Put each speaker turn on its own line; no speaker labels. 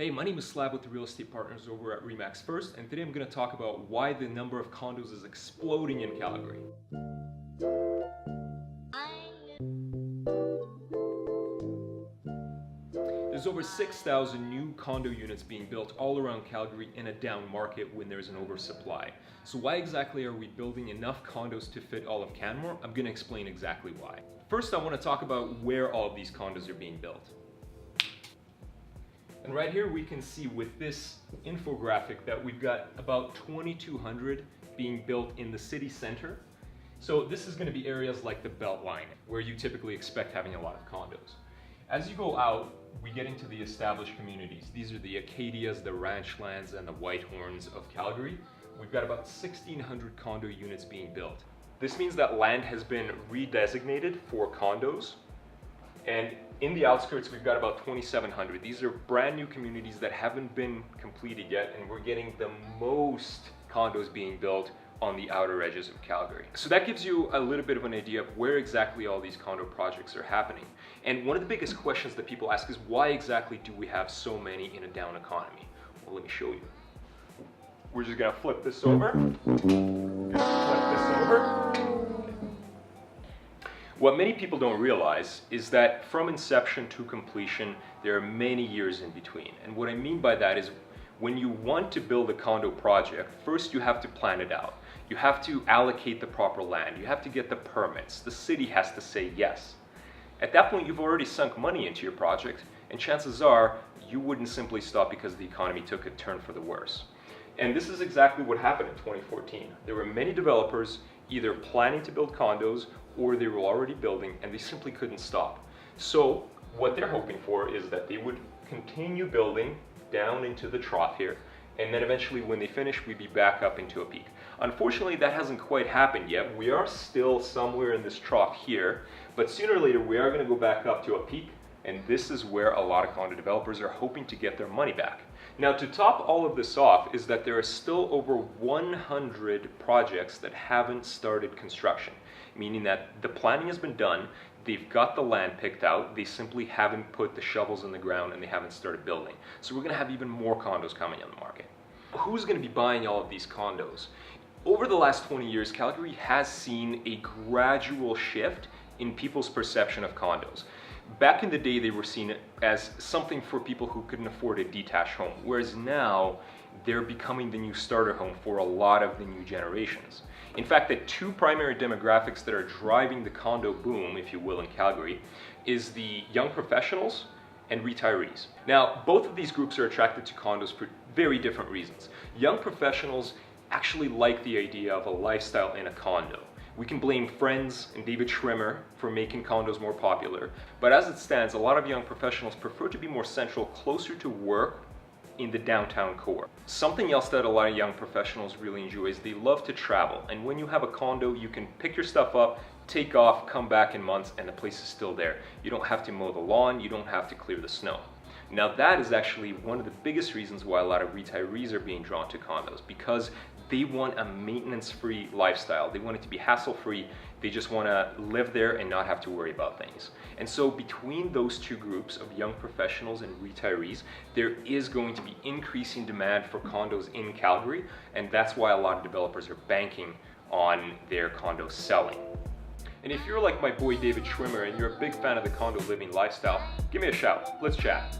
Hey, my name is Slav with the Real Estate Partners over at REPYYC First, and today I'm going to talk about why the number of condos is exploding in Calgary. There's over 6,000 new condo units being built all around Calgary in a down market when there's an oversupply. So why exactly are we building enough condos to fit all of Canmore? I'm going to explain exactly why. First, I want to talk about where all of these condos are being built. And right here we can see with this infographic that we've got about 2,200 being built in the city center. So this is going to be areas like the Beltline, where you typically expect having a lot of condos. As you go out, we get into the established communities. These are the Acadias, the Ranchlands, and the Whitehorns of Calgary. We've got about 1,600 condo units being built. This means that land has been redesignated for condos. And in the outskirts, we've got about 2,700. These are brand new communities that haven't been completed yet, and we're getting the most condos being built on the outer edges of Calgary. So that gives you a little bit of an idea of where exactly all these condo projects are happening. And one of the biggest questions that people ask is, why exactly do we have so many in a down economy? Well, let me show you. We're just gonna flip this over. What many people don't realize is that from inception to completion, there are many years in between. And what I mean by that is when you want to build a condo project, first you have to plan it out. You have to allocate the proper land. You have to get the permits. The city has to say yes. At that point, you've already sunk money into your project, and chances are you wouldn't simply stop because the economy took a turn for the worse. And this is exactly what happened in 2014. There were many developers either planning to build condos or they were already building, and they simply couldn't stop. So what they're hoping for is that they would continue building down into the trough here, and then eventually when they finish, we'd be back up into a peak. Unfortunately, that hasn't quite happened yet. We are still somewhere in this trough here, but sooner or later we are going to go back up to a peak, and this is where a lot of condo developers are hoping to get their money back. Now, to top all of this off is that there are still over 100 projects that haven't started construction, meaning that the planning has been done, they've got the land picked out, they simply haven't put the shovels in the ground and they haven't started building. So we're going to have even more condos coming on the market. Who's going to be buying all of these condos? Over the last 20 years, Calgary has seen a gradual shift in people's perception of condos. Back in the day, they were seen as something for people who couldn't afford a detached home, whereas now they're becoming the new starter home for a lot of the new generations. In fact, the two primary demographics that are driving the condo boom, if you will, in Calgary, is the young professionals and retirees. Now, both of these groups are attracted to condos for very different reasons. Young professionals actually like the idea of a lifestyle in a condo. We can blame Friends and David Schwimmer for making condos more popular, but as it stands, a lot of young professionals prefer to be more central, closer to work in the downtown core. Something else that a lot of young professionals really enjoy is they love to travel, and when you have a condo, you can pick your stuff up, take off, come back in months, and the place is still there. You don't have to mow the lawn, you don't have to clear the snow. Now that is actually one of the biggest reasons why a lot of retirees are being drawn to condos, because they want a maintenance-free lifestyle. They want it to be hassle-free. They just want to live there and not have to worry about things. And so between those two groups of young professionals and retirees, there is going to be increasing demand for condos in Calgary, and that's why a lot of developers are banking on their condos selling. And if you're like my boy David Schwimmer and you're a big fan of the condo living lifestyle, give me a shout. Let's chat.